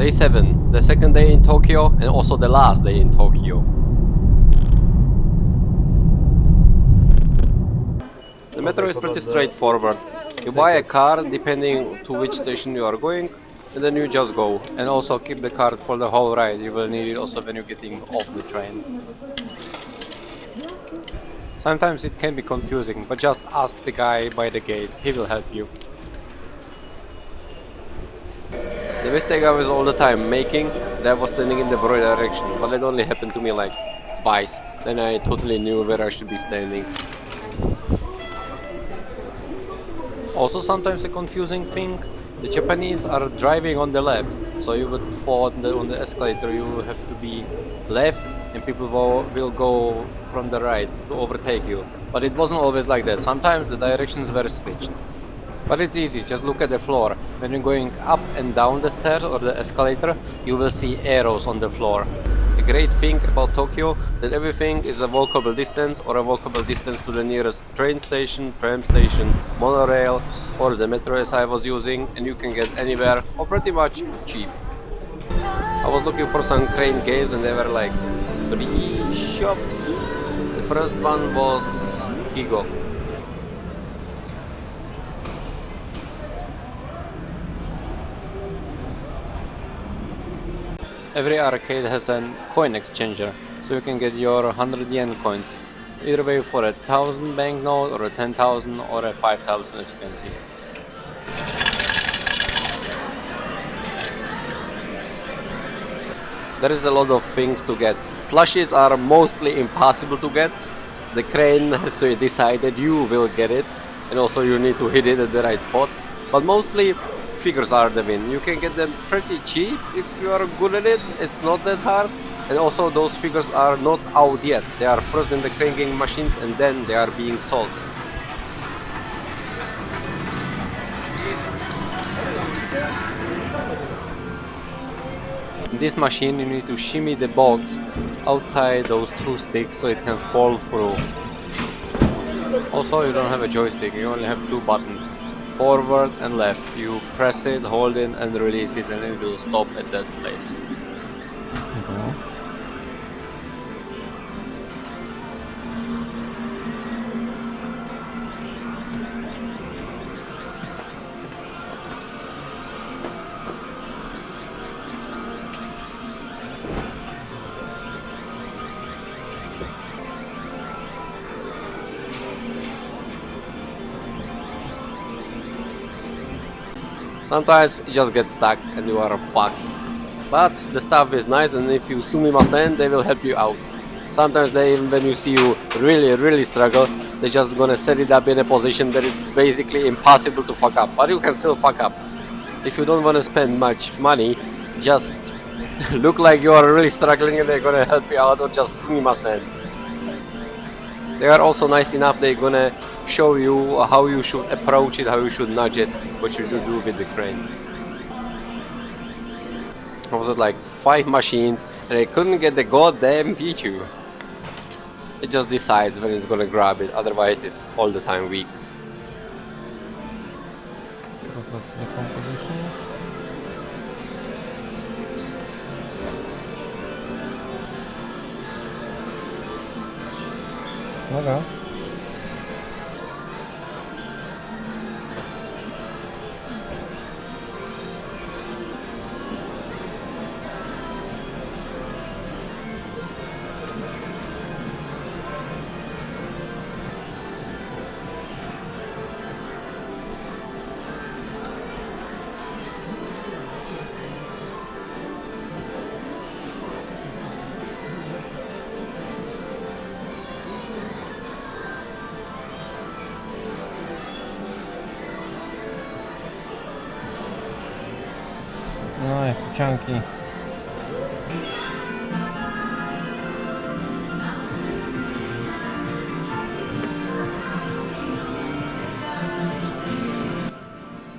Day 7, the second day in Tokyo and also the last day in Tokyo. The metro is pretty straightforward. You buy a card depending to which station you are going, and then you just go. And also keep the card for the whole ride. You will need it also when you're getting off the train. Sometimes it can be confusing, but just ask the guy by the gates, he will help you. The mistake I was all the time making, that I was standing in the wrong direction, but it only happened to me like twice. Then I totally knew where I should be standing. Also sometimes a confusing thing, the Japanese are driving on the left, so you would fall on the escalator, you have to be left and people will go from the right to overtake you. But it wasn't always like that, sometimes the directions were switched. But it's easy, just look at the floor. When you're going up and down the stairs or the escalator, you will see arrows on the floor. A great thing about Tokyo, that everything is a walkable distance or a walkable distance to the nearest train station, tram station, monorail, or the metro as I was using, and you can get anywhere for pretty much cheap. I was looking for some crane games and there were like 3 shops. The first one was Gigo. Every arcade has a coin exchanger, so you can get your 100 yen coins, either way for a 1000 banknote or a 10,000 or a 5,000 as you can see. There is a lot of things to get. Plushies are mostly impossible to get. The crane has to decide that you will get it, and also you need to hit it at the right spot. But mostly figures are the win. You can get them pretty cheap if you are good at it. It's not that hard. And also those figures are not out yet. They are first in the crane game machines and then they are being sold. In this machine you need to shimmy the box outside those 2 sticks so it can fall through. Also you don't have a joystick, you only have 2 buttons. Forward and left. You press it, hold it and release it and it will stop at that place. Okay. Sometimes you just get stuck and you are fucked. But the stuff is nice and if you sumimasen, they will help you out. Sometimes they, even when you see you really struggle, they're just gonna set it up in a position that it's basically impossible to fuck up. But you can still fuck up. If you don't wanna spend much money, just look like you are really struggling and they're gonna help you out or just sumimasen. They are also nice enough, they're gonna show you how you should approach it, how you should nudge it, what you should do with the crane. I was at like 5 machines and I couldn't get the goddamn Pichu. It just decides when it's gonna grab it, otherwise it's all the time weak. Teraz lecę na composition. Uwaga. No, niespodzianki.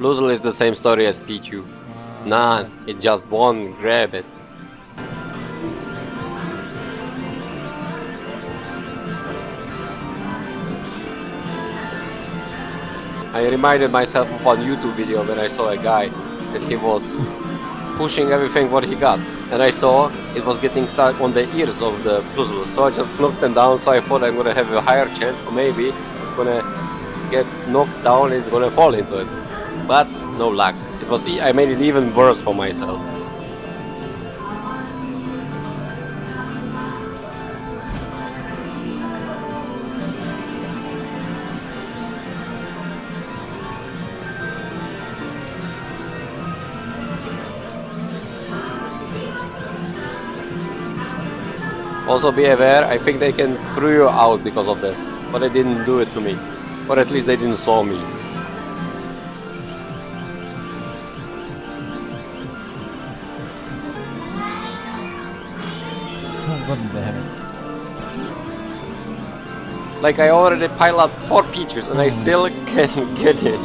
Loozle is the same story as Pichu. Nah, it just won't grab it. I reminded myself of one YouTube video when I saw a guy that he was pushing everything what he got, and I saw it was getting stuck on the ears of the puzzle, so I just knocked them down. So I thought I'm gonna have a higher chance, or maybe it's gonna get knocked down and it's gonna fall into it. But no luck. I made it even worse for myself. Also be aware, I think they can throw you out because of this, but they didn't do it to me. Or at least they didn't saw me. God damn it. Like I already piled up 4 Pichus and I still can't get it.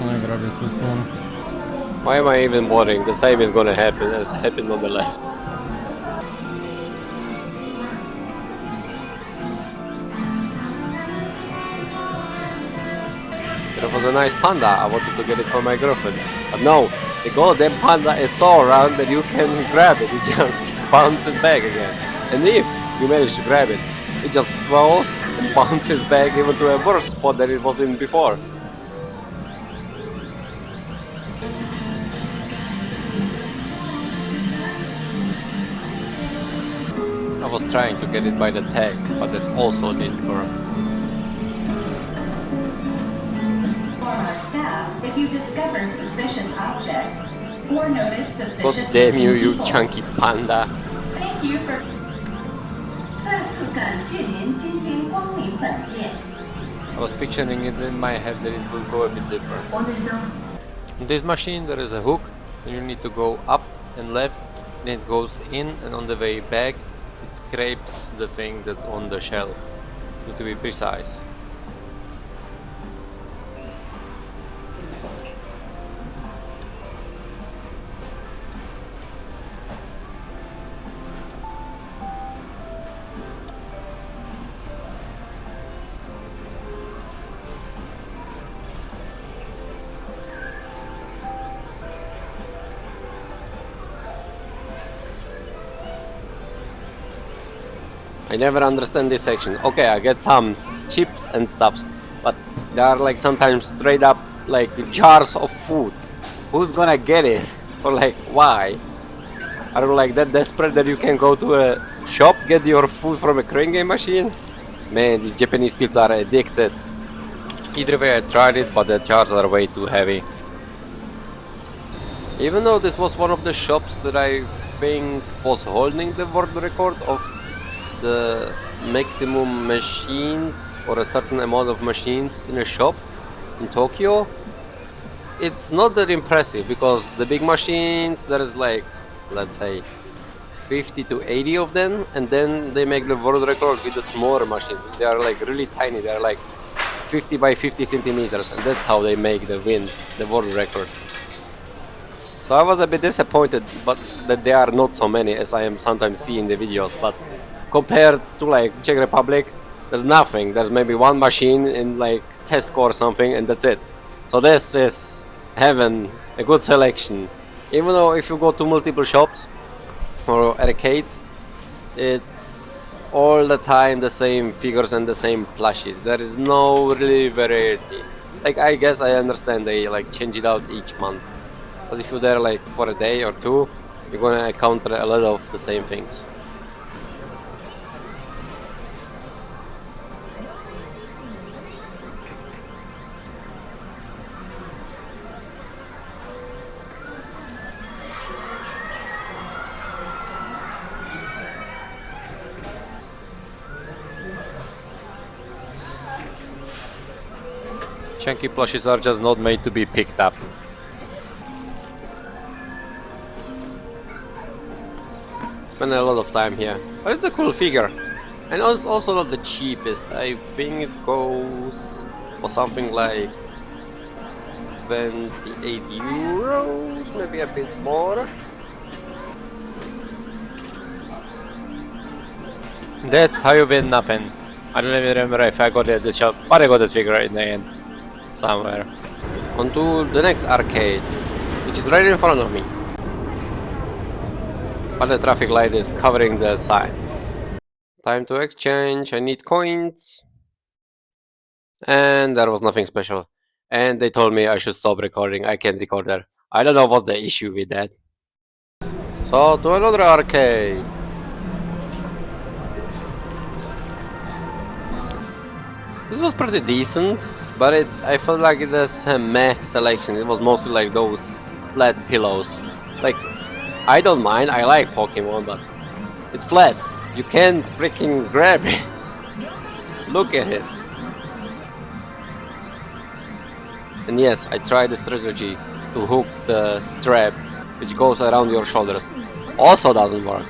I grabbed it too soon. Why am I even bothering? The same is gonna happen as happened on the left. There was a nice panda, I wanted to get it for my girlfriend. But no, the golden panda is so round that you can grab it, it just bounces back again. And if you manage to grab it, it just falls and bounces back even to a worse spot than it was in before. I was trying to get it by the tag, but it also didn't work. Our staff, if you discover suspicious objects or notice suspicious God damn you, you people. chunky panda. Thank you for. 再次感谢您今天光临本店。 I was picturing it in my head that it will go a bit different. 我们的 In this machine there is a hook and you need to go up and left, then it goes in and on the way back it scrapes the thing that's on the shelf. You need to be precise. I never understand this section. Okay, I get some chips and stuffs, but they are like sometimes straight up like jars of food. Who's gonna get it? Or like why? Are you like that desperate that you can go to a shop, get your food from a crane game machine? Man, these Japanese people are addicted. Either way I tried it, but the jars are way too heavy. Even though this was one of the shops that I think was holding the world record of the maximum machines or a certain amount of machines in a shop in Tokyo, it's not that impressive because the big machines there is like, let's say 50 to 80 of them, and then they make the world record with the smaller machines. They are like really tiny, they are like 50 by 50 centimeters, and that's how they make the world record. So I was a bit disappointed but that there are not so many as I am sometimes seeing the videos, but compared to like Czech Republic, there's nothing. There's maybe one machine in like Tesco or something, and that's it. So this is heaven, a good selection. Even though if you go to multiple shops or arcades, it's all the time the same figures and the same plushies. There is no really variety. Like I guess I understand they like change it out each month, but if you're there like for a day or two, you're gonna encounter a lot of the same things. Chunky plushies are just not made to be picked up. Spend a lot of time here, but it's a cool figure, and it's also not the cheapest. I think it goes for something like 28 euros, maybe a bit more. That's how you win nothing. I don't even remember if I got the shot, but I got the figure in the end. Somewhere. On to the next arcade, which is right in front of me. But the traffic light is covering the sign. Time to exchange, I need coins. And there was nothing special. And they told me I should stop recording, I can't record there. I don't know what's the issue with that. So, to another arcade. This was pretty decent, but I felt like it was a meh selection. It was mostly like those flat pillows. Like, I don't mind, I like Pokemon, but it's flat. You can't freaking grab it. Look at it. And yes, I tried the strategy to hook the strap, which goes around your shoulders. Also doesn't work.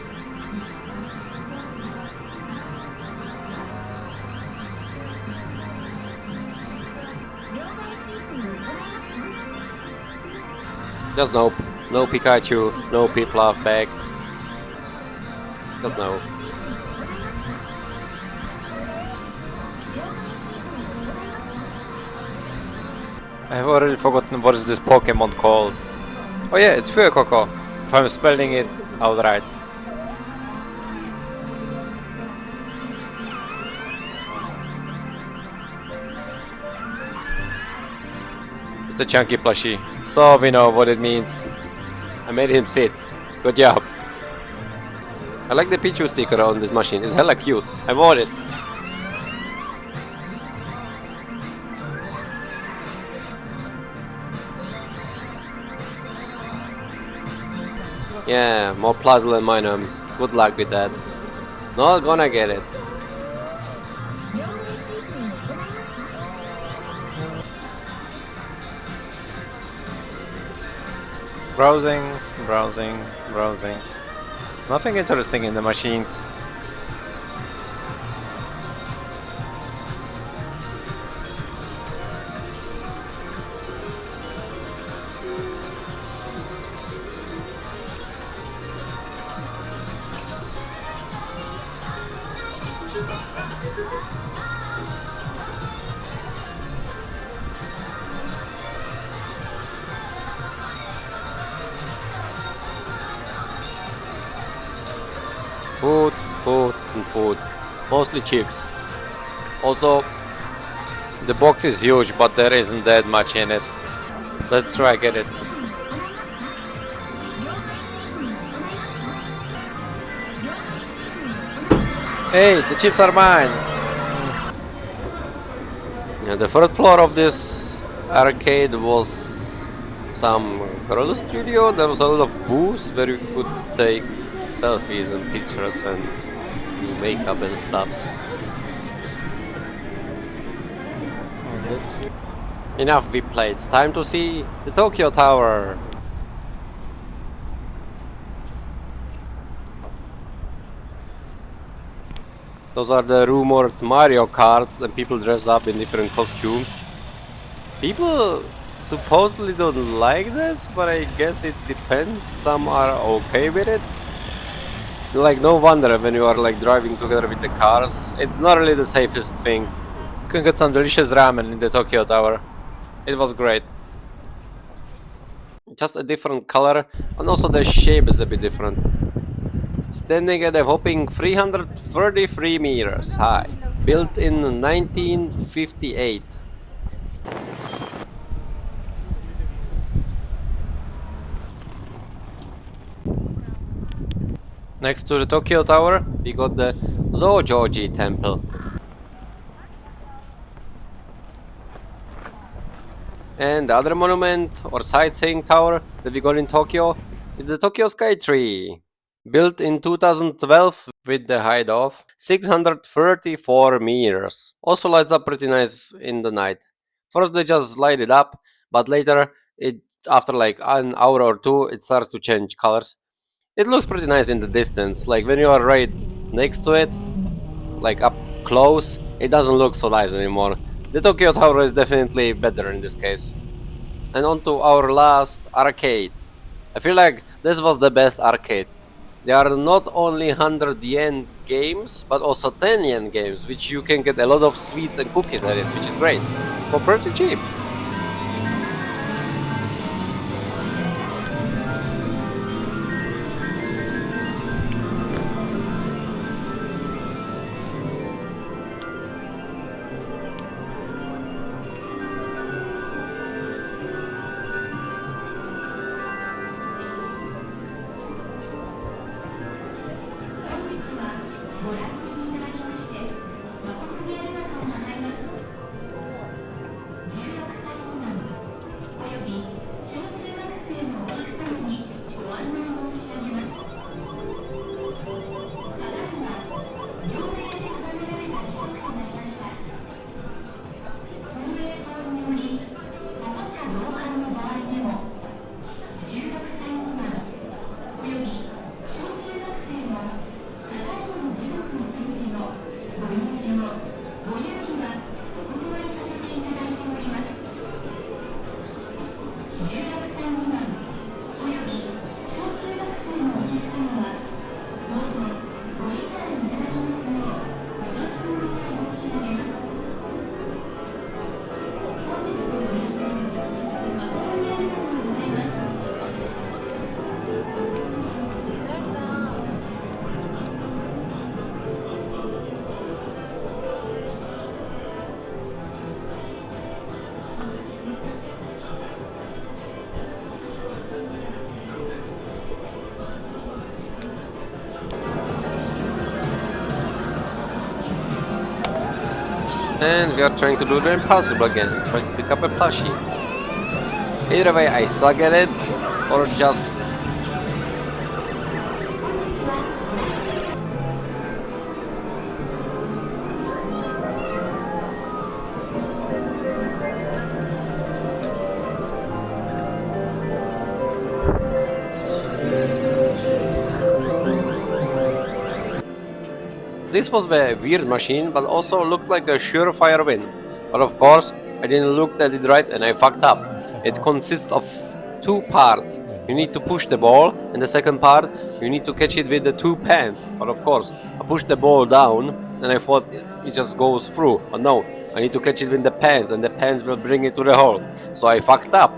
Just nope. No Pikachu, no Piplup back. Just no. I have already forgotten what is this Pokemon called. Oh yeah, it's Fuecoco, if I'm spelling it out right. It's a chunky plushie, so we know what it means. I made him sit. Good job. I like the Pichu sticker on this machine, it's hella cute. I bought it. Yeah, more Puzzle and Minum. Good luck with that. Not gonna get it. Browsing, browsing, browsing. Nothing interesting in the machines. Food, food, and food. Mostly chips. Also, the box is huge, but there isn't that much in it. Let's try get it. Hey, the chips are mine! Yeah, the third floor of this arcade was some girl studio. There was a lot of booths where you could take selfies and pictures and do makeup and stuffs. Enough we played. Time to see the Tokyo Tower. Those are the rumored Mario Karts and people dress up in different costumes. People supposedly don't like this, but I guess it depends. Some are okay with it. Like, no wonder when you are like driving together with the cars, it's not really the safest thing. You can get some delicious ramen in the Tokyo Tower. It was great. Just a different color, and also the shape is a bit different. Standing at a whopping 333 meters high, built in 1958. Next to the Tokyo Tower, we got the Zojoji Temple. And the other monument or sightseeing tower that we got in Tokyo is the Tokyo Sky Tree. Built in 2012 with the height of 634 meters. Also lights up pretty nice in the night. First they just light it up, but later, after like an hour or two, it starts to change colors. It looks pretty nice in the distance, like when you are right next to it, like up close, it doesn't look so nice anymore. The Tokyo Tower is definitely better in this case. And on to our last arcade. I feel like this was the best arcade. There are not only 100 yen games, but also 10 yen games, which you can get a lot of sweets and cookies at it, which is great. For pretty cheap. And we are trying to do the impossible again, trying to pick up a plushie. Either way, I suck at it, or just... This was a weird machine, but also looked like a surefire win. But of course, I didn't look at it right and I fucked up. It consists of two parts. You need to push the ball, and the second part, you need to catch it with the two pans. But of course, I pushed the ball down, and I thought it just goes through. But no, I need to catch it with the pans, and the pans will bring it to the hole. So I fucked up.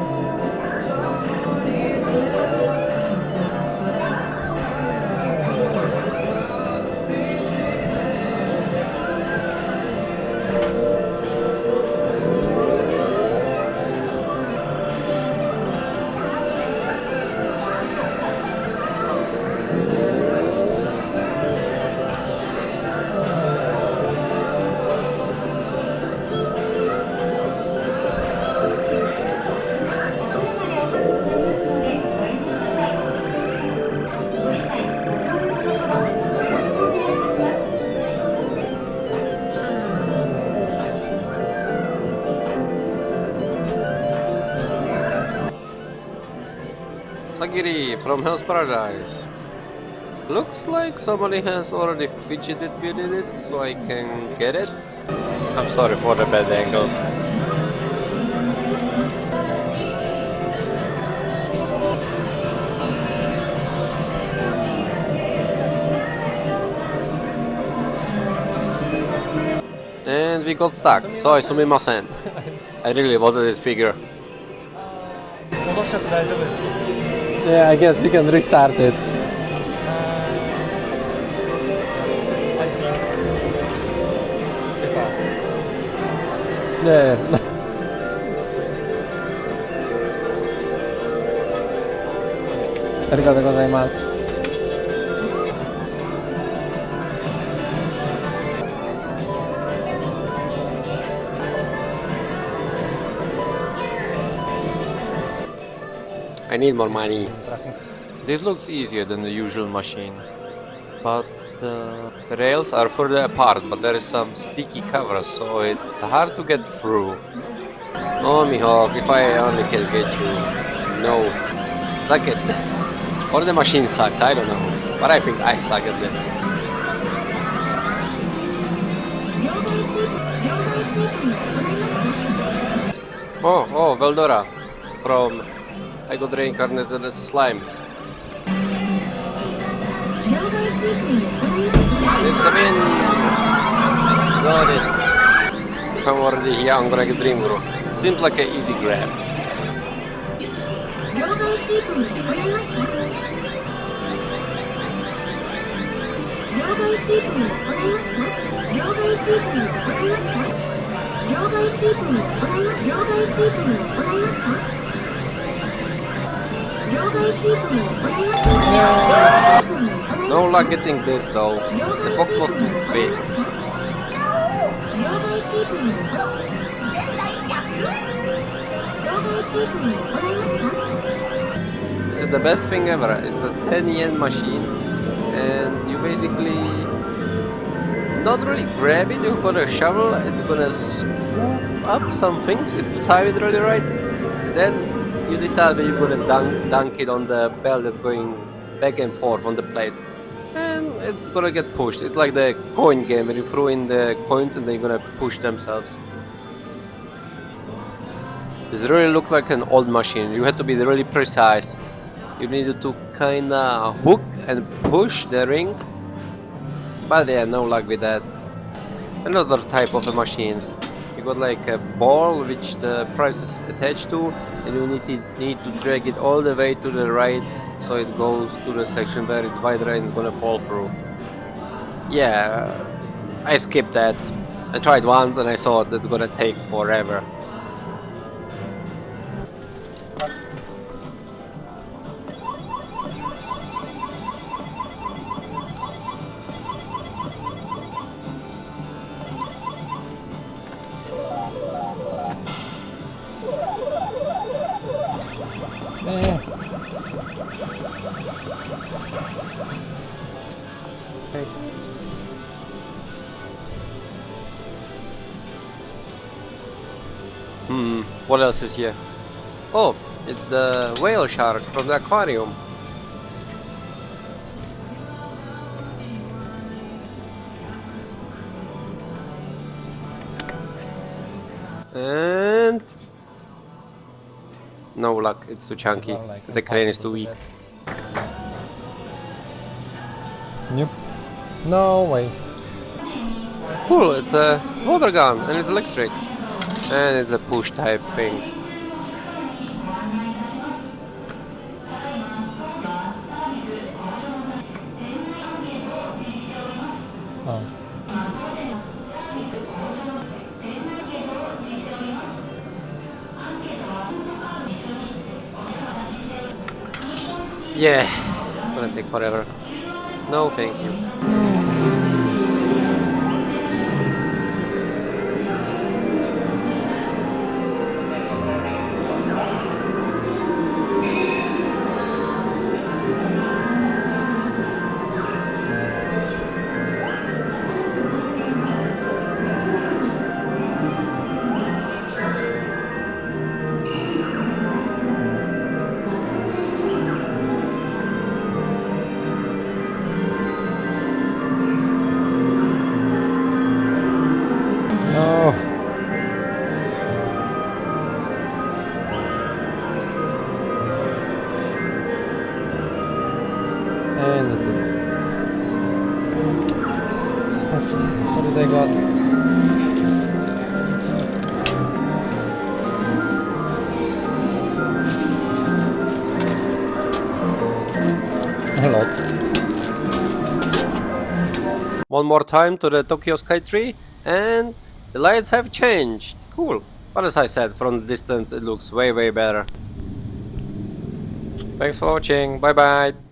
Sagiri from Hell's Paradise. Looks like somebody has already fidgeted with it, so I can get it. I'm sorry for the bad angle. And we got stuck, so I sumimasen. I really wanted this figure. Yeah, I guess you can restart it. Yeah. ありがとうございます。I need more money. This looks easier than the usual machine, but the rails are further apart, but there is some sticky cover, so it's hard to get through. Oh, Mihawk, if I only can get you. No, suck at this. Or the machine sucks, I don't know, but I think I suck at this. Oh, Veldora from I got reincarnated as a slime. It's a win! Got it! If I'm already here, I'm gonna get Dream Guru. Seems like an easy grab. No luck getting this though. The box was too big. This is the best thing ever. It's a 10 yen machine and you basically not really grab it, you've got a shovel, it's gonna scoop up some things if you time it really right. Then you decide where you're gonna dunk it on the bell that's going back and forth on the plate. And it's gonna get pushed. It's like the coin game where you throw in the coins and they're gonna push themselves. This really looked like an old machine. You had to be really precise. You needed to kinda hook and push the ring. But yeah, no luck with that. Another type of a machine. You got like a ball which the price is attached to, and you need to drag it all the way to the right so it goes to the section where it's wider and it's gonna fall through. Yeah, I skipped that. I tried once and I saw that's gonna take forever. What else is here? Oh, it's the whale shark from the aquarium. And no luck, it's too chunky. The crane is too weak. Nope. No way. Cool, it's a water gun and it's electric. And it's a push type thing. Oh. Yeah, gonna take forever. No, thank you. No. And that's it. What did I got? A lot. One more time to the Tokyo Skytree, and the lights have changed. Cool. But as I said, from the distance it looks way better. Thanks for watching. Bye bye.